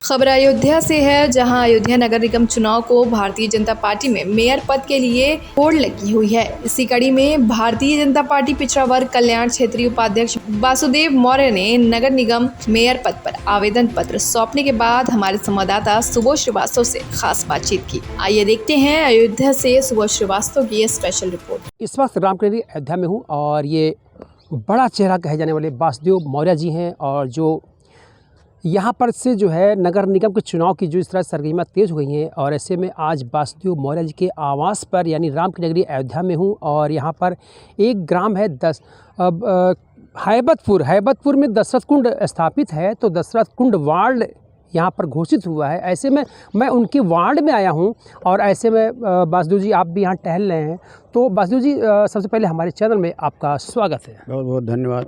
खबर अयोध्या से है, जहां अयोध्या नगर निगम चुनाव को भारतीय जनता पार्टी में मेयर पद के लिए होड़ लगी हुई है। इसी कड़ी में भारतीय जनता पार्टी पिछड़ा वर्ग कल्याण क्षेत्रीय उपाध्यक्ष वासुदेव मौर्य ने नगर निगम मेयर पद पर आवेदन पत्र सौंपने के बाद हमारे संवाददाता सुबोध श्रीवास्तव से खास बातचीत की। आइए देखते हैं अयोध्या से सुबोध श्रीवास्तव की ये स्पेशल रिपोर्ट। इस वक्त रामकृष्ण अयोध्या में हूँ और ये बड़ा चेहरा कहे जाने वाले वासुदेव मौर्य जी हैं और जो यहाँ पर से जो है नगर निगम के चुनाव की जो इस तरह सरगर्मियाँ तेज़ हो गई हैं और ऐसे में आज वासुदेव मौर्य जी के आवास पर यानी राम की नगरी अयोध्या में हूँ और यहाँ पर एक ग्राम है हैबतपुर में दशरथ कुंड स्थापित है। तो दशरथ कुंड वार्ड यहाँ पर घोषित हुआ है। ऐसे में मैं उनके वार्ड में आया हूँ और ऐसे में वासुदेव जी आप भी यहाँ टहल रहे हैं। तो वासुदेव जी सबसे पहले हमारे चैनल में आपका स्वागत है। बहुत बहुत धन्यवाद।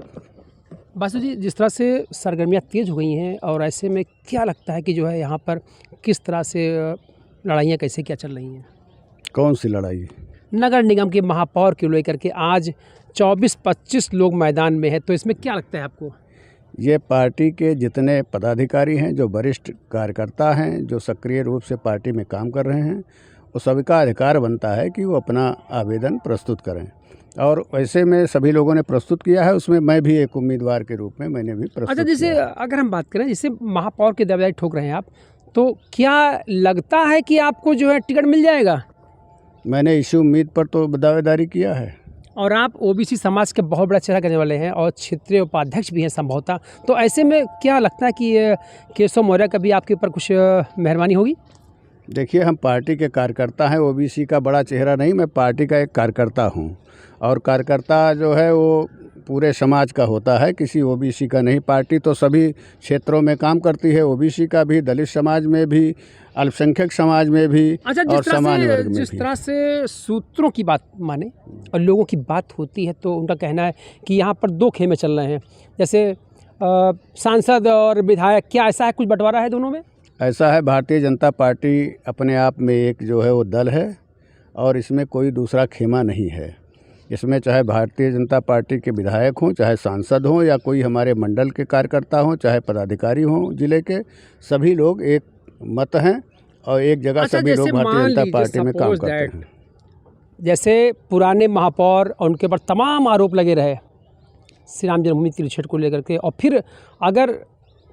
वासुदेव जी, जिस तरह से सरगर्मियाँ तेज़ हो गई हैं और ऐसे में क्या लगता है कि जो है यहाँ पर किस तरह से लड़ाइयाँ कैसे क्या चल रही हैं? कौन सी लड़ाई? नगर निगम के महापौर को लेकर के आज 24-25 लोग मैदान में हैं, तो इसमें क्या लगता है आपको? ये पार्टी के जितने पदाधिकारी हैं, जो वरिष्ठ कार्यकर्ता हैं, जो सक्रिय रूप से पार्टी में काम कर रहे हैं, वो सभी का अधिकार बनता है कि वो अपना आवेदन प्रस्तुत करें और ऐसे में सभी लोगों ने प्रस्तुत किया है। उसमें मैं भी एक उम्मीदवार के रूप में मैंने भी प्रस्तुत अच्छा, जैसे अगर हम बात करें जैसे महापौर की दावेदारी ठोक रहे हैं आप, तो क्या लगता है कि आपको जो है टिकट मिल जाएगा? मैंने इसी उम्मीद पर तो दावेदारी किया है। और आप ओबीसी समाज के बहुत बड़ा चेहरा करने वाले हैं और क्षेत्रीय उपाध्यक्ष भी हैं संभवतः, तो ऐसे में क्या लगता है कि केशव मौर्य का भी आपके ऊपर कुछ मेहरबानी होगी? देखिए, हम पार्टी के कार्यकर्ता हैं, ओबीसी का बड़ा चेहरा नहीं, मैं पार्टी का एक कार्यकर्ता हूं और कार्यकर्ता जो है वो पूरे समाज का होता है, किसी ओबीसी का नहीं। पार्टी तो सभी क्षेत्रों में काम करती है, ओबीसी का भी, दलित समाज में भी, अल्पसंख्यक समाज में भी और सामान्य वर्ग में भी। जिस तरह से सूत्रों की बात माने और लोगों की बात होती है तो उनका कहना है कि यहाँ पर दो खेमे चल रहे हैं, जैसे सांसद और विधायक, क्या ऐसा है, कुछ बंटवारा है दोनों में? ऐसा है, भारतीय जनता पार्टी अपने आप में एक जो है वो दल है और इसमें कोई दूसरा खेमा नहीं है। इसमें चाहे भारतीय जनता पार्टी के विधायक हों, चाहे सांसद हों या कोई हमारे मंडल के कार्यकर्ता हों, चाहे पदाधिकारी हों जिले के, सभी लोग एक मत हैं और एक जगह सभी लोग भारतीय जनता पार्टी में काम करते हैं। जैसे पुराने महापौर और उनके ऊपर तमाम आरोप लगे रहे श्री राम जन्मभूमि तीर्थ क्षेत्र को लेकर के, और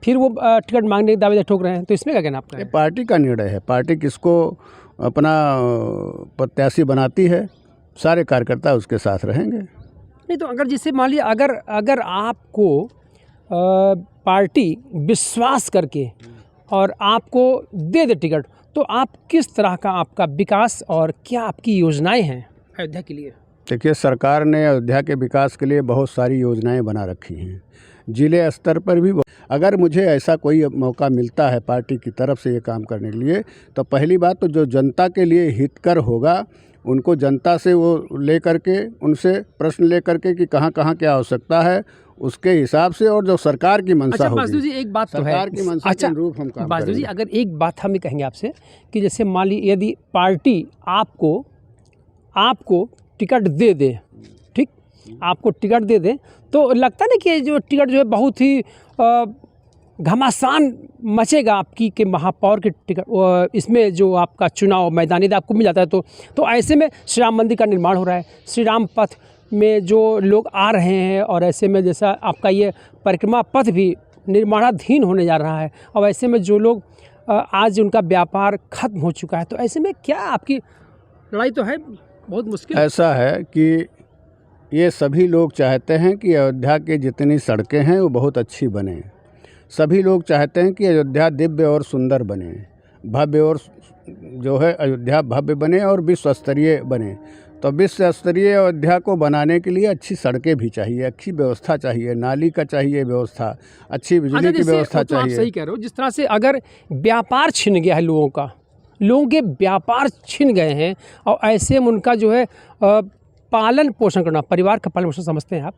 फिर वो टिकट मांगने की दावेदारी ठोक रहे हैं, तो इसमें क्या कहना आपका? ये पार्टी का निर्णय है। पार्टी किसको अपना प्रत्याशी बनाती है, सारे कार्यकर्ता उसके साथ रहेंगे। नहीं तो अगर जैसे मान लिया अगर आपको पार्टी विश्वास करके और आपको दे दे टिकट, तो आप किस तरह का आपका विकास और क्या आपकी योजनाएं हैं अयोध्या के लिए? देखिए, सरकार ने अयोध्या के विकास के लिए बहुत सारी योजनाएं बना रखी हैं, जिले स्तर पर भी। अगर मुझे ऐसा कोई मौका मिलता है पार्टी की तरफ से ये काम करने के लिए, तो पहली बात तो जो जनता के लिए हितकर होगा, उनको जनता से वो ले करके, उनसे प्रश्न ले करके कि कहाँ कहाँ क्या आवश्यकता है, उसके हिसाब से, और जो सरकार की मंशा होगी। वासुदेव जी, एक बात तो है, सरकार की मंशा के अनुरूप हम काम वासुदेव जी, करेंगे। अगर एक बात हम कहेंगे आपसे कि जैसे मान ली यदि पार्टी आपको टिकट दे दे, ठीक, आपको टिकट दे दे, तो लगता नहीं कि जो टिकट जो है बहुत ही घमासान मचेगा आपकी कि महापौर के टिकट, इसमें जो आपका चुनाव मैदानी आपको मिल जाता है, तो ऐसे में श्री राम मंदिर का निर्माण हो रहा है, श्री राम पथ में जो लोग आ रहे हैं और ऐसे में जैसा आपका ये परिक्रमा पथ भी निर्माणाधीन होने जा रहा है, और ऐसे में जो लोग आज उनका व्यापार खत्म हो चुका है, तो ऐसे में क्या आपकी लड़ाई तो है बहुत मुश्किल। ऐसा है कि ये सभी लोग चाहते हैं कि अयोध्या की जितनी सड़कें हैं वो बहुत अच्छी बने। सभी लोग चाहते हैं कि अयोध्या दिव्य और सुंदर बने, भव्य, और जो है अयोध्या भव्य बने और विश्व स्तरीय बने। तो विश्व स्तरीय अयोध्या को बनाने के लिए अच्छी सड़कें भी चाहिए, अच्छी व्यवस्था चाहिए, नाली का चाहिए व्यवस्था, अच्छी बिजली की व्यवस्था तो आप चाहिए। सही कह रहे हो। जिस तरह से अगर व्यापार छिन गया है लोगों के व्यापार छिन गए हैं और ऐसे में उनका जो है पालन पोषण करना, परिवार का पालन पोषण समझते हैं आप,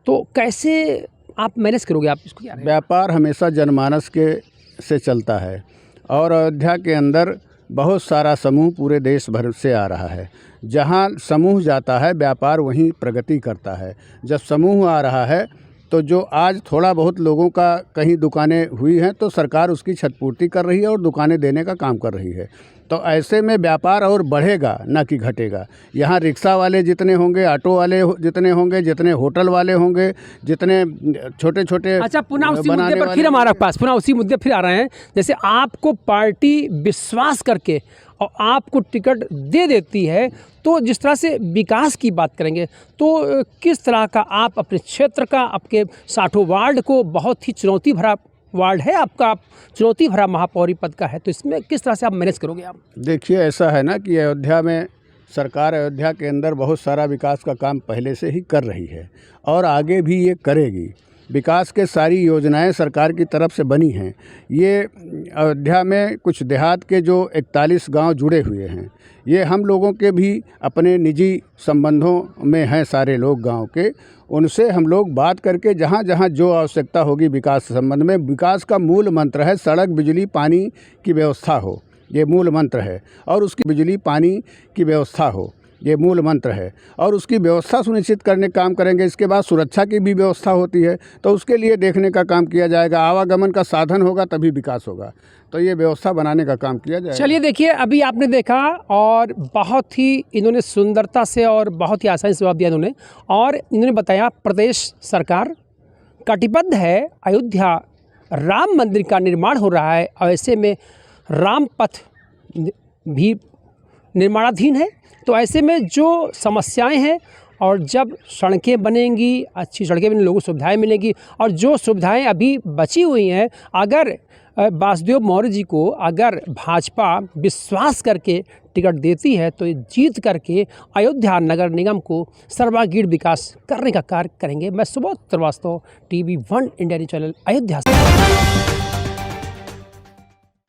तो कैसे आप मैनेज करोगे? आप इसको क्या रहेगा? व्यापार हमेशा जनमानस के से चलता है और अयोध्या के अंदर बहुत सारा समूह पूरे देश भर से आ रहा है। जहाँ समूह जाता है व्यापार वहीं प्रगति करता है। जब समूह आ रहा है तो जो आज थोड़ा बहुत लोगों का कहीं दुकानें हुई हैं तो सरकार उसकी क्षतिपूर्ति कर रही है और दुकानें देने का काम कर रही है। तो ऐसे में व्यापार और बढ़ेगा ना कि घटेगा। यहाँ रिक्शा वाले जितने होंगे, ऑटो वाले जितने होंगे, जितने होटल वाले होंगे, जितने छोटे छोटे अच्छा, पुनः उसी मुद्दे पर फिर हमारे पास पुनः उसी मुद्दे फिर आ रहे हैं। जैसे आपको पार्टी विश्वास करके और आपको टिकट दे देती है, तो जिस तरह से विकास की बात करेंगे तो किस तरह का आप अपने क्षेत्र का, आपके 60 वार्ड को, बहुत ही चुनौती भरा वार्ड है आपका, चुनौती भरा महापौरी पद का है, तो इसमें किस तरह से आप मैनेज करोगे आप? देखिए, ऐसा है ना कि अयोध्या में सरकार अयोध्या के अंदर बहुत सारा विकास का काम पहले से ही कर रही है और आगे भी ये करेगी। विकास के सारी योजनाएं सरकार की तरफ से बनी हैं। ये अयोध्या में कुछ देहात के जो 41 गांव जुड़े हुए हैं, ये हम लोगों के भी अपने निजी संबंधों में हैं। सारे लोग गांव के, उनसे हम लोग बात करके जहां जहां जो आवश्यकता होगी विकास संबंध में, विकास का मूल मंत्र है सड़क, बिजली, पानी की व्यवस्था हो, ये मूल मंत्र है। और उसकी बिजली, पानी की व्यवस्था हो, ये मूल मंत्र है। और उसकी व्यवस्था सुनिश्चित करने का काम करेंगे। इसके बाद सुरक्षा की भी व्यवस्था होती है, तो उसके लिए देखने का काम किया जाएगा। आवागमन का साधन होगा तभी विकास होगा, तो ये व्यवस्था बनाने का काम किया जाएगा। चलिए, देखिए, अभी आपने देखा और बहुत ही इन्होंने सुंदरता से और बहुत ही आसानी से जवाब दिया इन्होंने, और इन्होंने बताया प्रदेश सरकार कटिबद्ध है, अयोध्या राम मंदिर का निर्माण हो रहा है और ऐसे में राम पथ भी निर्माणाधीन है। तो ऐसे में जो समस्याएं हैं, और जब सड़कें बनेंगी, अच्छी सड़कें बनेंगी, लोगों को सुविधाएं मिलेंगी, और जो सुविधाएं अभी बची हुई हैं, अगर वासुदेव मौर्य जी को अगर भाजपा विश्वास करके टिकट देती है तो जीत करके अयोध्या नगर निगम को सर्वांगीण विकास करने का कार्य करेंगे। मैं Subodh Shrivastava, TV1 India news channel, Ayodhya से।